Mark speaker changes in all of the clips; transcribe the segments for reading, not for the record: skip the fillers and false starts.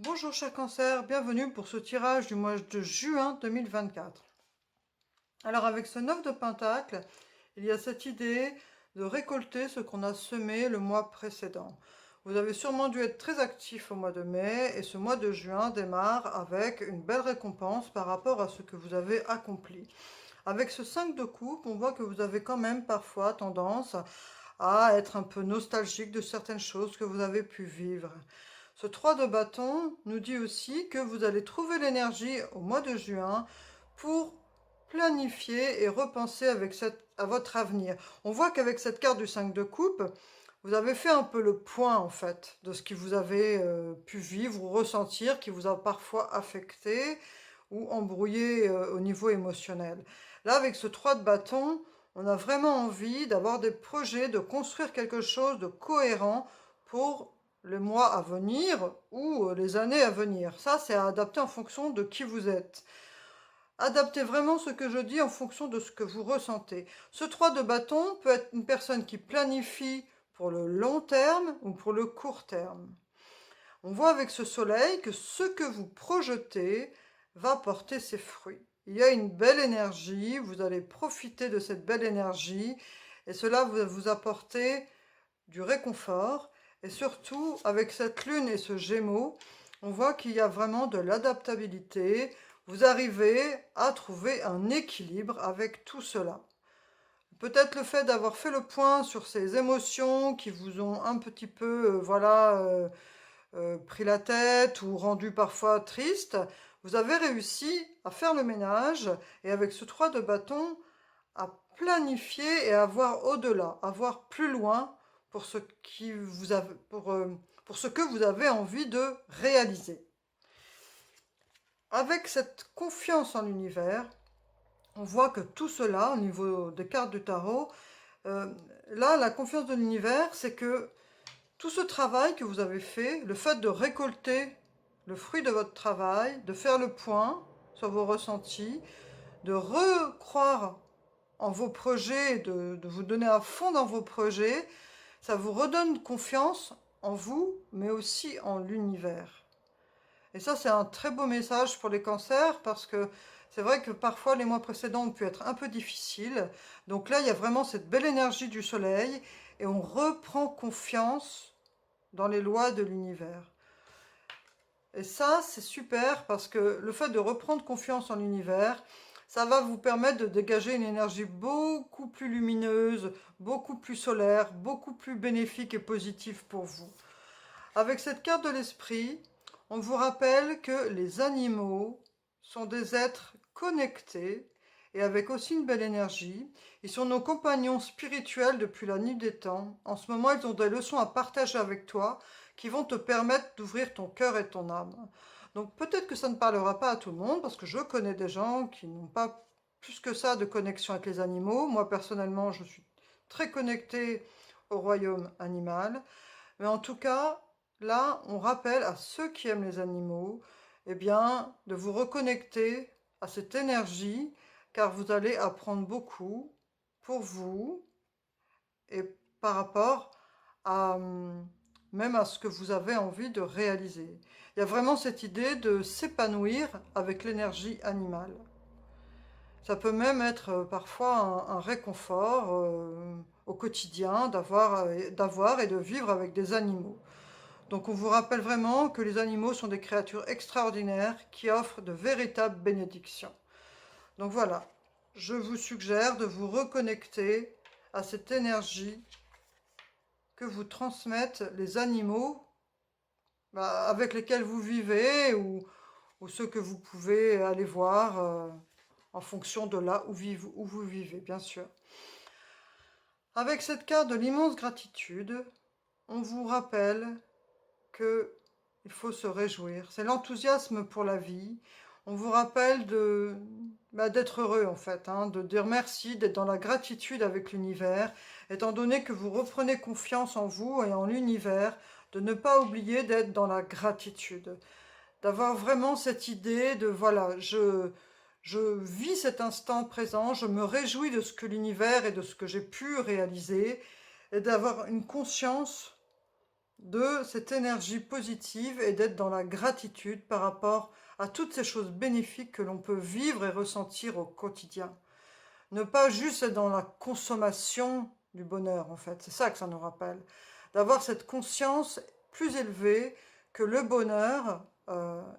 Speaker 1: Bonjour cher cancer, bienvenue pour ce tirage du mois de juin 2024. Alors avec ce 9 de Pentacle, il y a cette idée de récolter ce qu'on a semé le mois précédent. Vous avez sûrement dû être très actif au mois de mai et ce mois de juin démarre avec une belle récompense par rapport à ce que vous avez accompli. Avec ce 5 de coupe, on voit que vous avez quand même parfois tendance à être un peu nostalgique de certaines choses que vous avez pu vivre. Ce 3 de bâton nous dit aussi que vous allez trouver l'énergie au mois de juin pour planifier et repenser à votre avenir. On voit qu'avec cette carte du 5 de coupe, vous avez fait un peu le point en fait de ce que vous avez pu vivre ou ressentir qui vous a parfois affecté ou embrouillé au niveau émotionnel. Là, avec ce 3 de bâton, on a vraiment envie d'avoir des projets, de construire quelque chose de cohérent pour les mois à venir ou les années à venir. Ça, c'est à adapter en fonction de qui vous êtes. Adaptez vraiment ce que je dis en fonction de ce que vous ressentez. Ce 3 de bâton peut être une personne qui planifie pour le long terme ou pour le court terme. On voit avec ce soleil que ce que vous projetez va porter ses fruits. Il y a une belle énergie, vous allez profiter de cette belle énergie et cela va vous apporter du réconfort. Et surtout, avec cette lune et ce gémeaux, on voit qu'il y a vraiment de l'adaptabilité. Vous arrivez à trouver un équilibre avec tout cela. Peut-être le fait d'avoir fait le point sur ces émotions qui vous ont un petit peu, pris la tête ou rendu parfois triste, vous avez réussi à faire le ménage et avec ce 3 de bâton, à planifier et à voir au-delà, à voir plus loin pour ce, pour ce que vous avez envie de réaliser. Avec cette confiance en l'univers, on voit que tout cela, au niveau des cartes du tarot, euh, là, la confiance de l'univers, c'est que tout ce travail que vous avez fait, le fait de récolter le fruit de votre travail, de faire le point sur vos ressentis, de recroire en vos projets, de vous donner à fond dans vos projets, ça vous redonne confiance en vous, mais aussi en l'univers. Et ça, c'est un très beau message pour les cancers parce que c'est vrai que parfois les mois précédents ont pu être un peu difficiles. Donc là, il y a vraiment cette belle énergie du soleil et on reprend confiance dans les lois de l'univers. Et ça, c'est super parce que le fait de reprendre confiance en l'univers, ça va vous permettre de dégager une énergie beaucoup plus lumineuse, beaucoup plus solaire, beaucoup plus bénéfique et positive pour vous. Avec cette carte de l'esprit, on vous rappelle que les animaux sont des êtres connectés et avec aussi une belle énergie. Ils sont nos compagnons spirituels depuis la nuit des temps. En ce moment, ils ont des leçons à partager avec toi qui vont te permettre d'ouvrir ton cœur et ton âme. Donc peut-être que ça ne parlera pas à tout le monde parce que je connais des gens qui n'ont pas plus que ça de connexion avec les animaux. Moi personnellement, je suis très connectée au royaume animal. Mais en tout cas, là, on rappelle à ceux qui aiment les animaux, eh bien, de vous reconnecter à cette énergie, car vous allez apprendre beaucoup pour vous et par rapport à même à ce que vous avez envie de réaliser. Il y a vraiment cette idée de s'épanouir avec l'énergie animale. Ça peut même être parfois un réconfort au quotidien d'avoir et de vivre avec des animaux. Donc on vous rappelle vraiment que les animaux sont des créatures extraordinaires qui offrent de véritables bénédictions. Donc voilà, je vous suggère de vous reconnecter à cette énergie que vous transmettent les animaux avec lesquels vous vivez ou ceux que vous pouvez aller voir en fonction de là où vous vivez, bien sûr. Avec cette carte de l'immense gratitude, on vous rappelle que il faut se réjouir. C'est l'enthousiasme pour la vie. On vous rappelle d'être heureux en fait, hein, de dire merci, d'être dans la gratitude avec l'univers, étant donné que vous reprenez confiance en vous et en l'univers, de ne pas oublier d'être dans la gratitude, d'avoir vraiment cette idée de voilà, je vis cet instant présent, je me réjouis de ce que l'univers et de ce que j'ai pu réaliser, et d'avoir une conscience de cette énergie positive et d'être dans la gratitude par rapport à toutes ces choses bénéfiques que l'on peut vivre et ressentir au quotidien. Ne pas juste être dans la consommation du bonheur, en fait. C'est ça que ça nous rappelle. D'avoir cette conscience plus élevée que le bonheur,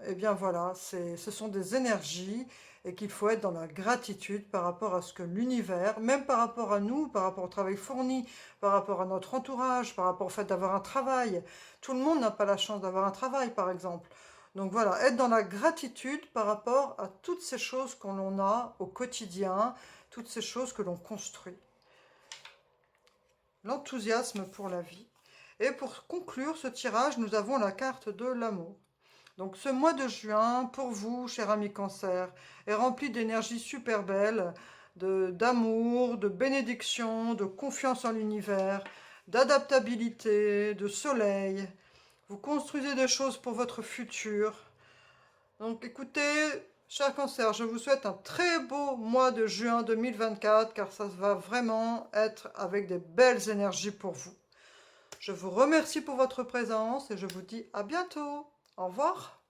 Speaker 1: eh bien voilà, ce sont des énergies et qu'il faut être dans la gratitude par rapport à ce que l'univers, même par rapport à nous, par rapport au travail fourni, par rapport à notre entourage, par rapport au fait d'avoir un travail. Tout le monde n'a pas la chance d'avoir un travail, par exemple. Donc voilà, être dans la gratitude par rapport à toutes ces choses qu'on a au quotidien, toutes ces choses que l'on construit. L'enthousiasme pour la vie. Et pour conclure ce tirage, nous avons la carte de l'amour. Donc ce mois de juin, pour vous, cher ami Cancer, est rempli d'énergie super belle, d'amour, de bénédiction, de confiance en l'univers, d'adaptabilité, de soleil. Vous construisez des choses pour votre futur. Donc écoutez, cher Cancer, je vous souhaite un très beau mois de juin 2024 car ça va vraiment être avec des belles énergies pour vous. Je vous remercie pour votre présence et je vous dis à bientôt. Au revoir.